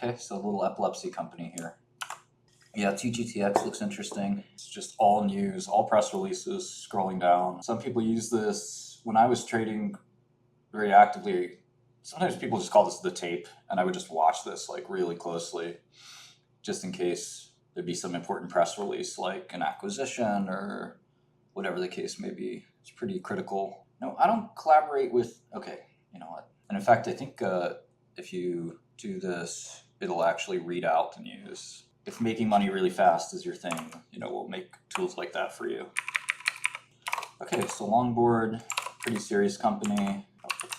Okay, so a little epilepsy company here. Yeah, TGTX looks interesting. It's just all news, all press releases, scrolling down. Some people use this. When I was trading very actively, sometimes people just call this the tape, and I would just watch this like really closely, just in case there'd be some important press release, like an acquisition or whatever the case may be. It's pretty critical. No, I don't collaborate with, okay, you know what? And in fact, I think if you do this, it'll actually read out the news. If making money really fast is your thing, you know, we'll make tools like that for you. Okay, so Longboard, pretty serious company.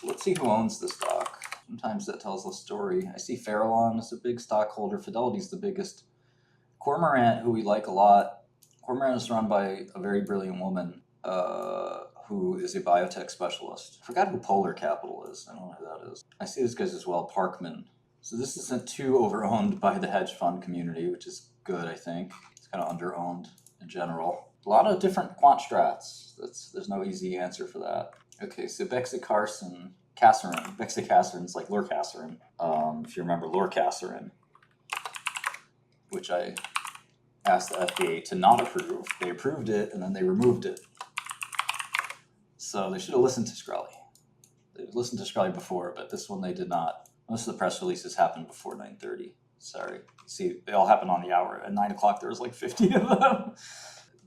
Let's see who owns the stock. Sometimes that tells the story. I see Farallon is a big stockholder. Fidelity's the biggest. Cormorant, who we like a lot. Cormorant is run by a very brilliant woman who is a biotech specialist. I forgot who Polar Capital is. I don't know who that is. I see this guys as well, Parkman. So this isn't too over-owned by the hedge fund community, which is good, I think. It's kind of under-owned in general. A lot of different quant strats. There's no easy answer for that. Okay, so 𝗥𝗖𝗀𝗃𝗂𝗏, 𝗥𝗖𝗀𝗃𝗂𝗏 is like 𝗫𝗏𝗀𝗃, if you remember 𝗫𝗏𝗃𝗂𝗏, which I asked the FDA to not approve. They approved it, and then they removed it. So they should have listened to Shkreli. They listened to Shkreli before, but this one they did not. Most of the press releases happened before 9:30. Sorry. See, they all happened on the hour. At 9 o'clock, there was like 50 of them.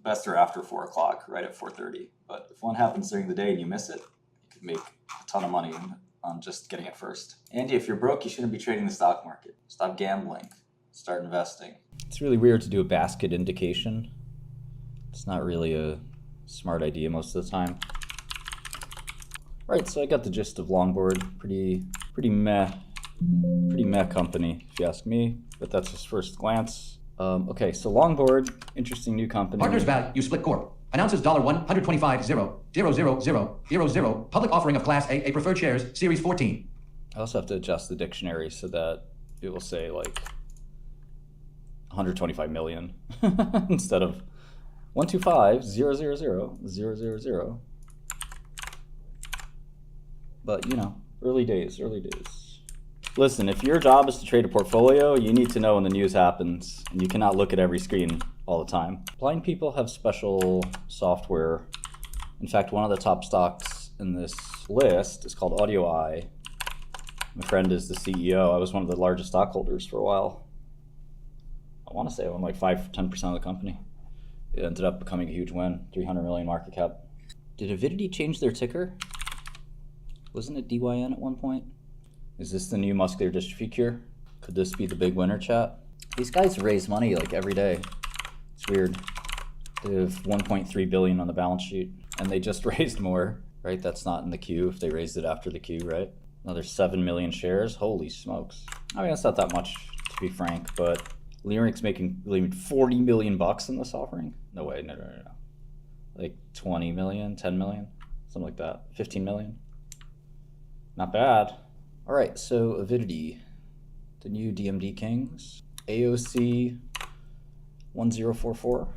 Best are after 4 o'clock, right at 4:30. But if one happens during the day and you miss it, you could make a ton of money on just getting it first. Andy, if you're broke, you shouldn't be trading the stock market. Stop gambling. Start investing. It's really weird to do a basket indication. It's not really a smart idea most of the time. All right, so I got the gist of Longboard. Pretty meh company, if you ask me, but that's just first glance. Okay, so Longboard, interesting new company. Partners Value Split Corp. Announces $125,000,000 public offering of Class A preferred shares, Series 14. I also have to adjust the dictionary so that it will say like 125 million instead of 125,000,000. But you know, early days. Listen, if your job is to trade a portfolio, you need to know when the news happens, and you cannot look at every screen all the time. Blind people have special software. In fact, one of the top stocks in this list is called AudioEye. My friend is the CEO. I was one of the largest stockholders for a while. I want to say I owned like 5-10% of the company. It ended up becoming a huge win, 300 million market cap. Did Avidity change their ticker? Wasn't it DYN at one point? Is this the new muscular dystrophy cure? Could this be the big winner, chat? These guys raise money like every day. It's weird. They have 1.3 billion on the balance sheet, and they just raised more, right? That's not in the queue if they raised it after the queue, right? Another 7 million shares. Holy smokes. I mean, that's not that much, to be frank, but Lyric's making 40 million bucks in this offering? No way, no. Like 20 million, 10 million, something like that. 15 million. Not bad. All right, so Avidity, the new DMD Kings, AOC 1044,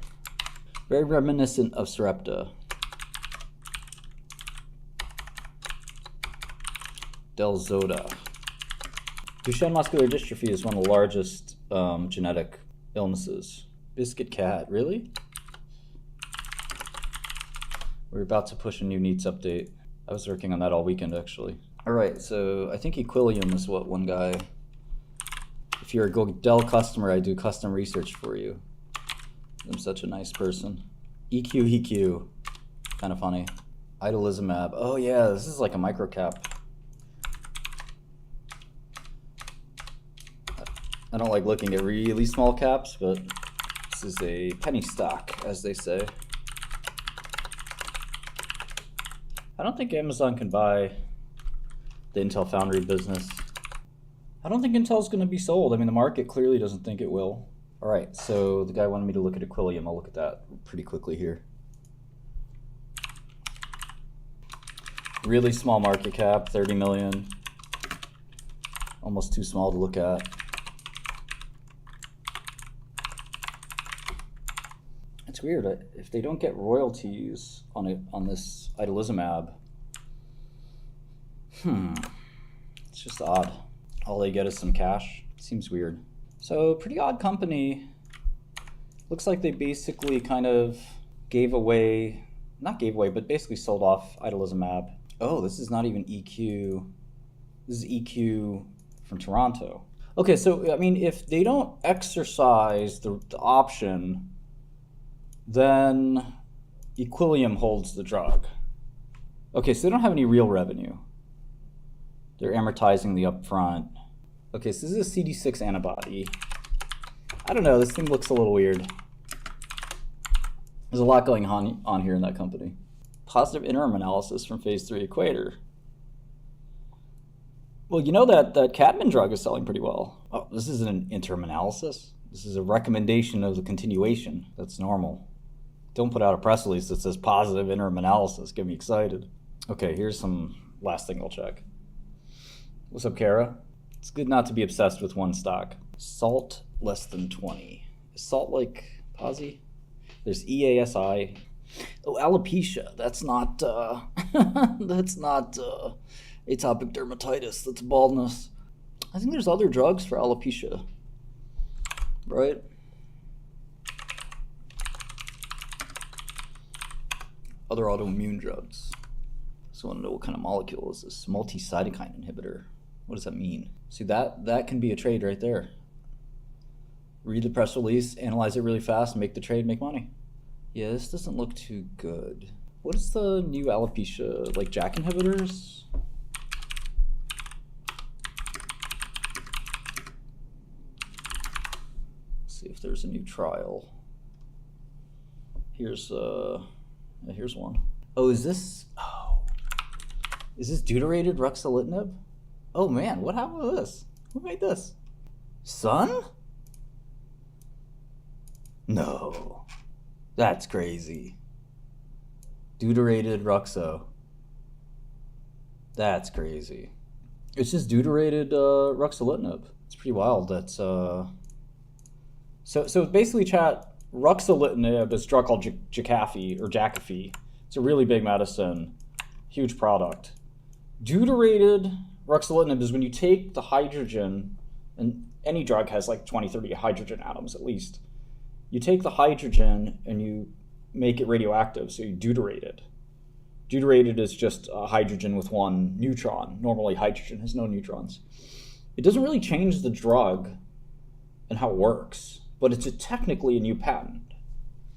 very reminiscent of Sarepta. 𝗙𝗏𝗏𝗏. Duchenne muscular dystrophy is one of the largest genetic illnesses. Biscuit cat, really? We're about to push a new NEATS update. I was working on that all weekend, actually. All right, so I think Equillium is what one guy, if you're a Dell customer, I do custom research for you. I'm such a nice person. EQ, kind of funny. Itolizumab, oh yeah, this is like a micro cap. I don't like looking at really small caps, but this is a penny stock, as they say. I don't think Amazon can buy the Intel Foundry business. I don't think Intel's going to be sold. I mean, the market clearly doesn't think it will. All right, so the guy wanted me to look at Equillium. I'll look at that pretty quickly here. Really small market cap, 30 million. Almost too small to look at. It's weird. If they don't get royalties on this itolizumab, it's just odd. All they get is some cash. Seems weird. So pretty odd company. Looks like they basically kind of gave away, not gave away, but basically sold off itolizumab. Oh, this is not even EQ. This is EQ from Toronto. Okay, so I mean, if they don't exercise the option, then Equillium holds the drug. Okay, so they don't have any real revenue. They're amortizing the upfront. Okay, so this is a CD6 antibody. I don't know, this thing looks a little weird. There's a lot going on here in that company. Positive interim analysis from phase 3 Equator. Well, you know that Cadman drug is selling pretty well. Oh, this isn't an interim analysis. This is a recommendation of the continuation. That's normal. Don't put out a press release that says positive interim analysis. Get me excited. Okay, here's some last thing I'll check. What's up, Kara? It's good not to be obsessed with one stock. Salt less than 20. Is salt like POSI? There's EASI. Oh, alopecia. That's not that's not atopic dermatitis. That's baldness. I think there's other drugs for alopecia, right? Other autoimmune drugs. So I want to know what kind of molecule is this? Multi-cytokine inhibitor. What does that mean? See, that can be a trade right there. Read the press release, analyze it really fast, make the trade, make money. Yeah, this doesn't look too good. What is the new alopecia, like JAK inhibitors? Let's see if there's a new trial. Here's one. Oh, is this deuterated ruxolitinib? Oh man, what happened to this? Who made this? Sun? No, that's crazy. Deuterated ruxo. That's crazy. It's just deuterated ruxolitinib. It's pretty wild. That's so basically, chat, ruxolitinib is a drug called 𝗥𝗡𝗢. It's a really big medicine, huge product. Deuterated ruxolitinib is when you take the hydrogen, and any drug has like 20, 30 hydrogen atoms at least. You take the hydrogen and you make it radioactive, so you deuterate it. Deuterated is just hydrogen with one neutron. Normally hydrogen has no neutrons. It doesn't really change the drug and how it works, but it's technically a new patent.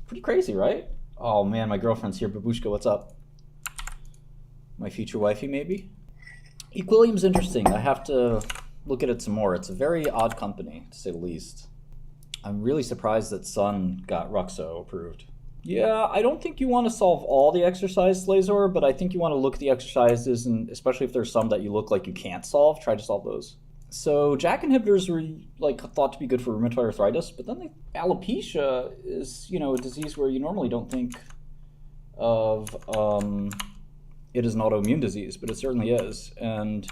Pretty crazy, right? Oh man, my girlfriend's here. 𝗙𝗡𝗅, what's up? My future wifey, maybe? Equillium's interesting. I have to look at it some more. It's a very odd company, to say the least. I'm really surprised that Sun got Ruxo approved. Yeah, I don't think you want to solve all the exercise, Slazor, but I think you want to look at the exercises, and especially if there's some that you look like you can't solve, try to solve those. So JAK inhibitors were like thought to be good for rheumatoid arthritis, but then alopecia is, you know, a disease where you normally don't think of it as an autoimmune disease, but it certainly is. And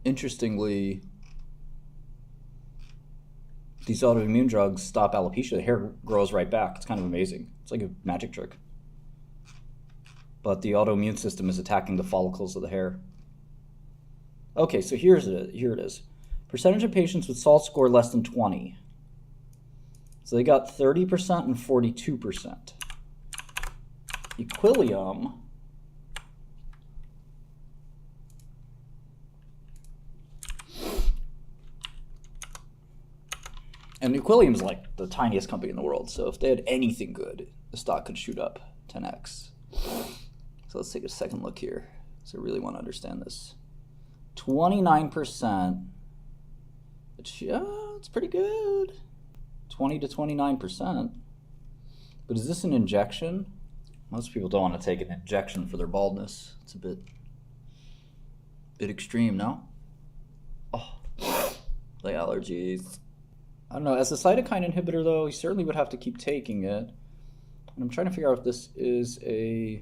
interestingly, these autoimmune drugs stop alopecia. The hair grows right back. It's kind of amazing. It's like a magic trick. But the autoimmune system is attacking the follicles of the hair. Okay, so here it is. Percentage of patients with SALT score less than 20. So they got 30% and 42%. Equillium and Equillium's like the tiniest company in the world, so if they had anything good, the stock could shoot up 10x. So let's take a second look here. So I really want to understand this. 29%. It's pretty good. 20 to 29%. But is this an injection? Most people don't want to take an injection for their baldness. It's a bit extreme, no? Oh, the allergies. I don't know. As a cytokine inhibitor, though, you certainly would have to keep taking it. And I'm trying to figure out if this is a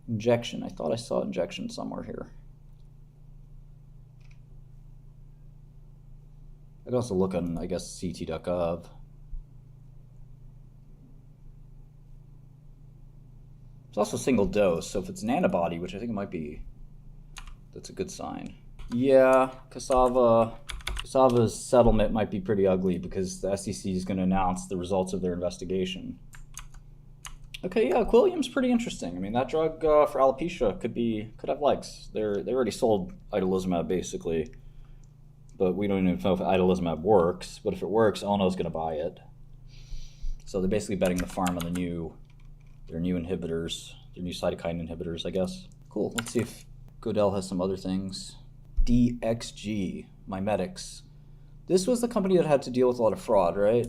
injection. I thought I saw injection somewhere here. I could also look on, I guess, ct.gov. It's also single dose, so if it's an antibody, which I think it might be, that's a good sign. Yeah, Cassava's settlement might be pretty ugly because the SEC is going to announce the results of their investigation. Okay, yeah, Equillium's pretty interesting. I mean, that drug for alopecia could have legs. They already sold 𝗙𝗏𝗏𝗡𝗏 basically, but we don't even know if 𝗙𝗏𝗏𝗡 works. But if it works, 𝗠𝗏𝗏's going to buy it. So they're basically betting the farm on their new inhibitors, their new cytokine inhibitors, I guess. Cool. Let's see if 𝗥𝗘𝗢 has some other things. MDXG, MiMedx. This was the company that had to deal with a lot of fraud, right?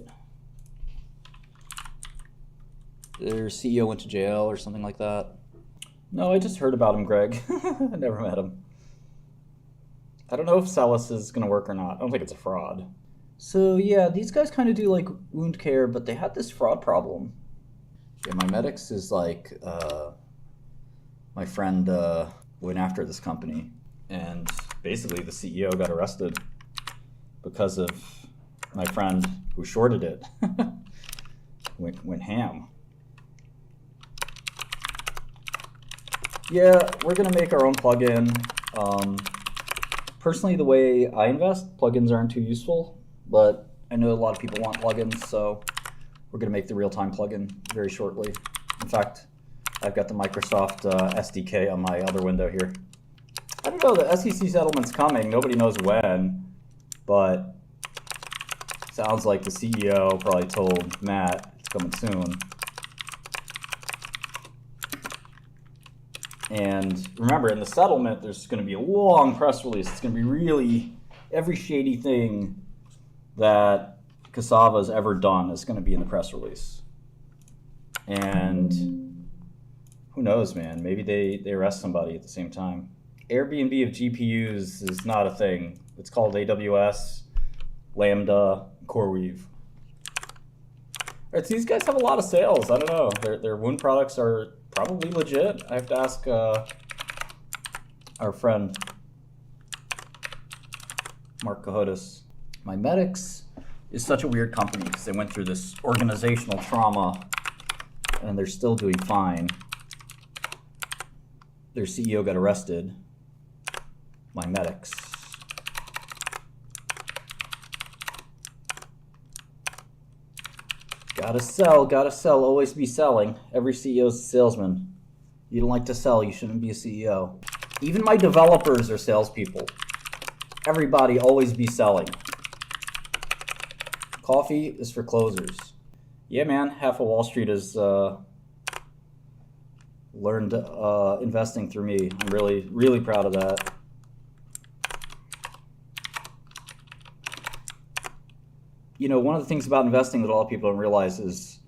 Their CEO went to jail or something like that. No, I just heard about him, Greg. I never met him. I don't know if Celis is going to work or not. I don't think it's a fraud. So yeah, these guys kind of do like wound care, but they had this fraud problem. Yeah, MiMedx is like, my friend went after this company, and basically the CEO got arrested because of my friend who shorted it. went ham. Yeah, we're gonna make our own plugin. Personally, the way I invest, plugins aren't too useful, but I know a lot of people want plugins, so we're gonna make the real-time plugin very shortly. In fact, I've got the Microsoft SDK on my other window here. I don't know, the SEC settlement's coming, nobody knows when, but sounds like the CEO probably told Matt it's coming soon. And remember, in the settlement, there's going to be a long press release. It's going to be really every shady thing that Cassava's ever done is going to be in the press release. And who knows, man? Maybe they arrest somebody at the same time. Airbnb of GPUs is not a thing. It's called AWS, Lambda, CoreWeave. All right, so these guys have a lot of sales. I don't know. Their wound products are probably legit. I have to ask our friend Mark Cahotis. MiMedx is such a weird company because they went through this organizational trauma and they're still doing fine. Their CEO got arrested. MiMedx. Gotta sell, always be selling. Every CEO is a salesman. You don't like to sell, you shouldn't be a CEO. Even my developers are salespeople. Everybody always be selling. Coffee is for closers. Yeah, man, half of Wall Street has learned investing through me. I'm really, really proud of that. You know, one of the things about investing that a lot of people don't realize is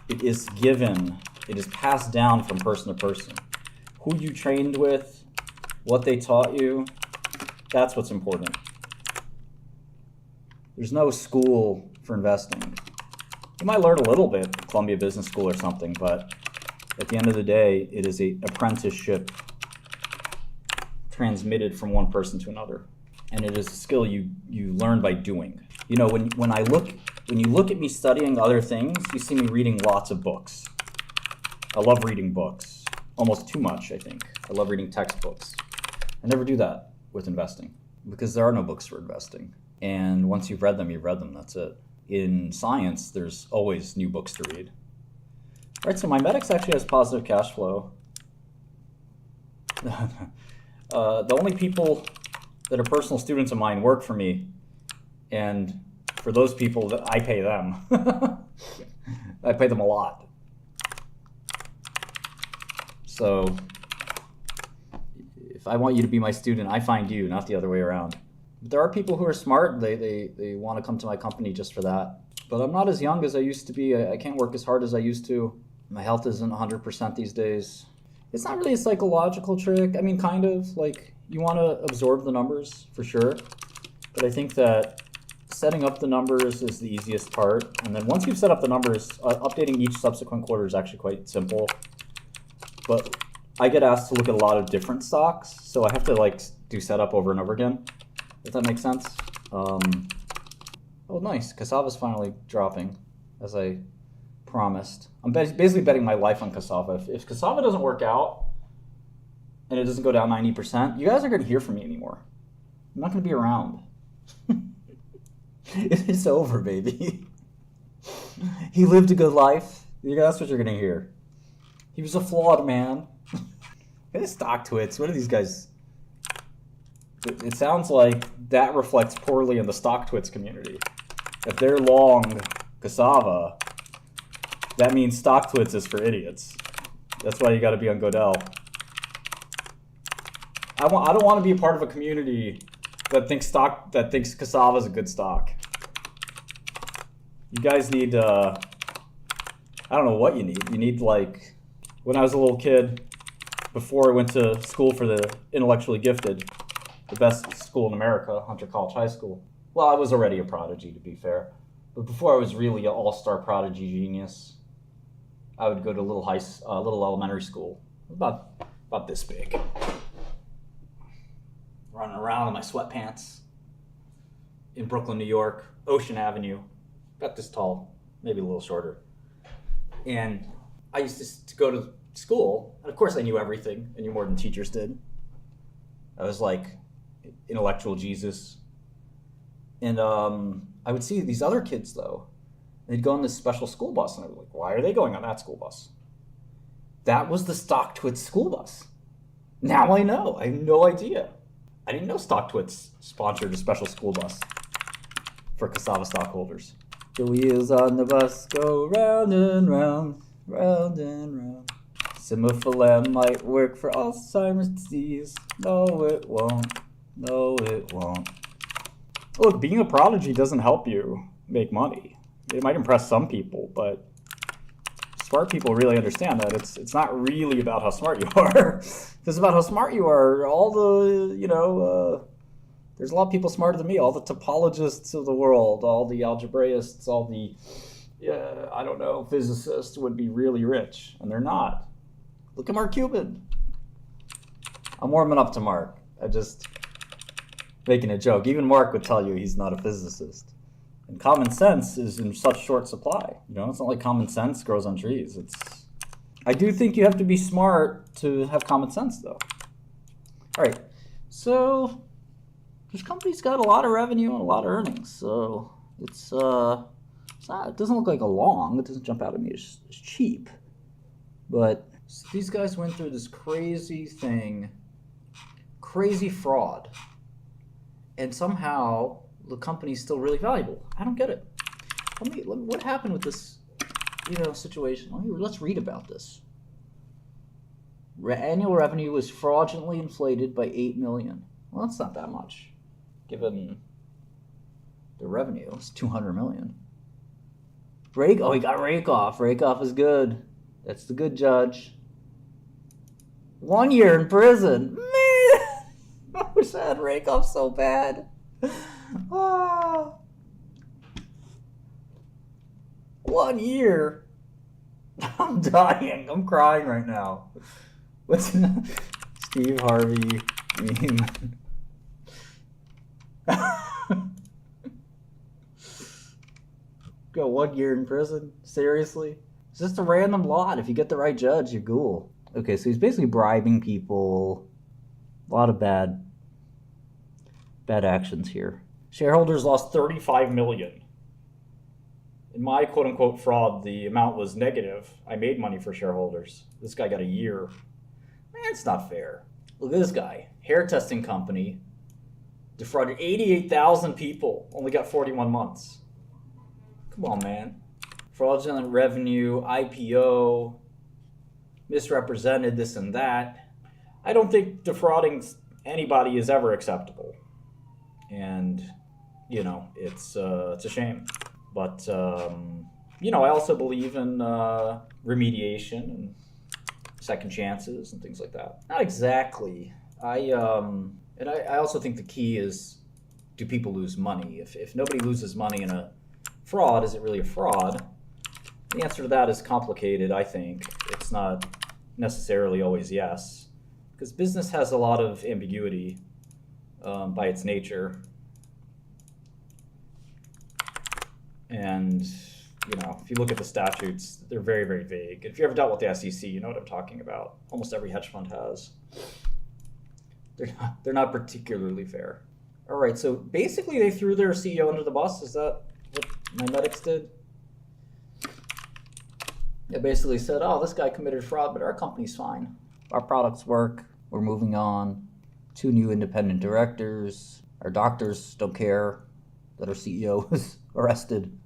it is given, it is passed down from person to person. Who you trained with, what they taught you, that's what's important. There's no school for investing. You might learn a little bit at Columbia Business School or something, but at the end of the day, it is an apprenticeship transmitted from one person to another. And it is a skill you learn by doing. You know, when you look at me studying other things, you see me reading lots of books. I love reading books, almost too much, I think. I love reading textbooks. I never do that with investing because there are no books for investing. And once you've read them, that's it. In science, there's always new books to read. All right, so MiMedx actually has positive cash flow. The only people that are personal students of mine work for me, and for those people, that I pay them. I pay them a lot. So if I want you to be my student, I find you, not the other way around. But there are people who are smart. They want to come to my company just for that. But I'm not as young as I used to be. I can't work as hard as I used to. My health isn't 100% these days. It's not really a psychological trick. I mean, kind of. Like, you want to absorb the numbers, for sure. But I think that setting up the numbers is the easiest part. And then once you've set up the numbers, updating each subsequent quarter is actually quite simple. But I get asked to look at a lot of different stocks, so I have to like do setup over and over again, if that makes sense. Oh, nice. Cassava's finally dropping, as I promised. I'm basically betting my life on Cassava. If Cassava doesn't work out, and it doesn't go down 90%, you guys aren't going to hear from me anymore. I'm not going to be around. It's over, baby. He lived a good life. That's what you're going to hear. He was a flawed man. Look at 𝗏𝗏𝗏𝗏𝗏𝗏. What are these guys? It sounds like that reflects poorly in the 𝗏𝗏𝗏𝗏𝗏 community. If they're long cassava, that means 𝗏𝗏𝗏𝗏𝗏 is for idiots. That's why you got to be on Godel. I don't want to be a part of a community that thinks cassava is a good stock. You guys need, I don't know what you need. You need, like, when I was a little kid, before I went to school for the intellectually gifted, the best school in America, Hunter College High School. Well, I was already a prodigy, to be fair. But before I was really an all-star prodigy genius, I would go to a little elementary school, about this big. Running around in my sweatpants in Brooklyn, New York, Ocean Avenue, about this tall, maybe a little shorter. And I used to go to school, and of course I knew everything. I knew more than teachers did. I was like intellectual Jesus. And I would see these other kids, though. They'd go on this special school bus, and I'd be like, why are they going on that school bus? That was the 𝗏𝗏𝗏𝗏𝗏 school bus. Now I know. I have no idea. I didn't know 𝗏𝗏𝗏𝗏𝗏 sponsored a special school bus for cassava stockholders. The wheels on the bus go round and round, round and round. 𝗕𝗢𝗡𝗏𝗏𝗏 might work for Alzheimer's disease. No, it won't. No, it won't. Look, being a prodigy doesn't help you make money. It might impress some people, but smart people really understand that it's not really about how smart you are. It's about how smart you are. All the, there's a lot of people smarter than me. All the topologists of the world, all the algebraists, all the, physicists would be really rich, and they're not. Look at Mark Cuban. I'm warming up to Mark. I'm just making a joke. Even Mark would tell you he's not a physicist. And common sense is in such short supply. It's not like common sense grows on trees. I do think you have to be smart to have common sense, though. All right, so this company's got a lot of revenue and a lot of earnings. So it doesn't look like a long. It doesn't jump out at me as cheap. But these guys went through this crazy thing, crazy fraud, and somehow the company's still really valuable. I don't get it. What happened with this, situation? Let's read about this. Annual revenue was fraudulently inflated by $8 million. Well, that's not that much, given the revenue. It's $200 million. He got Rakoff. Rakoff is good. That's the good judge. 1 year in prison. Man, I wish I had Rakoff so bad. 1 year. I'm dying. I'm crying right now. What's Steve Harvey meme? Go 1 year in prison? Seriously? It's just a random lot. If you get the right judge, you're cool. Okay, so he's basically bribing people. A lot of bad actions here. Shareholders lost $35 million. In my quote-unquote fraud, the amount was negative. I made money for shareholders. This guy got a year. Man, it's not fair. Look at this guy. Hair testing company. Defrauded 88,000 people. Only got 41 months. Come on, man. Fraudulent revenue, IPO, misrepresented this and that. I don't think defrauding anybody is ever acceptable. And, it's a shame. But, I also believe in remediation and second chances and things like that. Not exactly. I also think the key is, do people lose money? If nobody loses money in a fraud, is it really a fraud? The answer to that is complicated, I think. It's not necessarily always yes, because business has a lot of ambiguity by its nature. And, if you look at the statutes, they're very, very vague. If you ever dealt with the SEC, you know what I'm talking about. Almost every hedge fund has. They're not particularly fair. All right, so basically they threw their CEO under the bus. Is that what MiMedx did? They basically said, oh, this guy committed fraud, but our company's fine. Our products work. We're moving on. 2 new independent directors. Our doctors don't care that our CEO was arrested.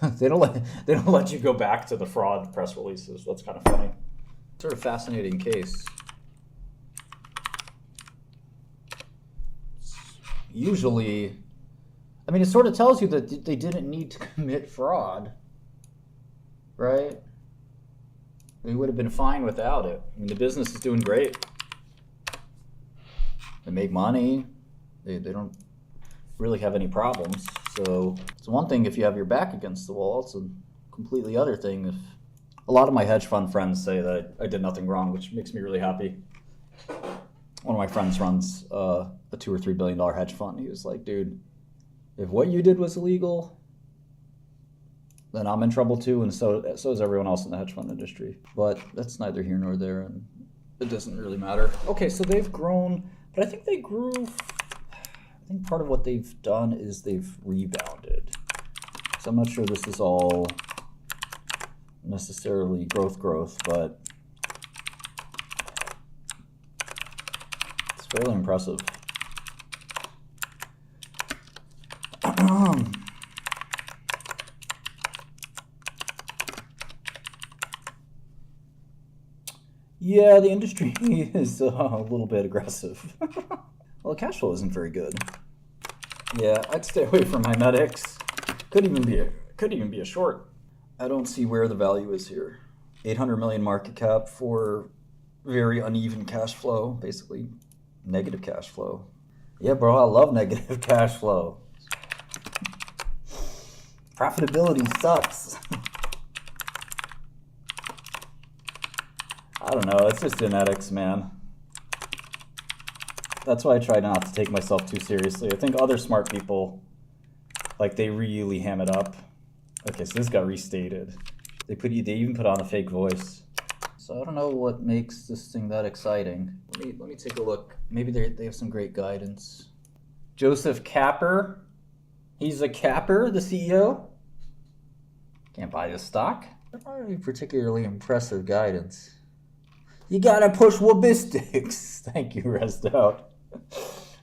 They don't let you go back to the fraud press releases. That's kind of funny. Sort of fascinating case. Usually, I mean, it sort of tells you that they didn't need to commit fraud, right? They would have been fine without it. I mean, the business is doing great. They make money. They don't really have any problems. So it's one thing if you have your back against the wall. It's a completely other thing if... A lot of my hedge fund friends say that I did nothing wrong, which makes me really happy. One of my friends runs a $2 or $3 billion hedge fund. He was like, dude, if what you did was illegal, then I'm in trouble too, and so is everyone else in the hedge fund industry. But that's neither here nor there, and it doesn't really matter. Okay, so they've grown, but I think they grew... I think part of what they've done is they've rebounded. So I'm not sure this is all necessarily growth, but it's fairly impressive. Yeah, the industry is a little bit aggressive. Well, the cash flow isn't very good. Yeah, I'd stay away from MiMedx. Could even be a short. I don't see where the value is here. 800 million market cap for very uneven cash flow, basically negative cash flow. Yeah, bro, I love negative cash flow. Profitability sucks. I don't know, it's just genetics, man. That's why I try not to take myself too seriously. I think other smart people, like, they really ham it up. Okay, so this got restated. They even put on a fake voice. So I don't know what makes this thing that exciting. Let me take a look. Maybe they have some great guidance. Joseph Kapper. He's a capper, the CEO. Can't buy this stock. That's not really particularly impressive guidance. You gotta push wobbistics. Thank you, Resdout.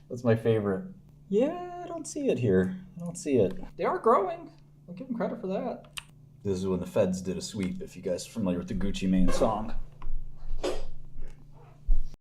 That's my favorite. Yeah, I don't see it here. I don't see it. They are growing. I'll give them credit for that. This is when the feds did a sweep, if you guys are familiar with the Gucci Mane song.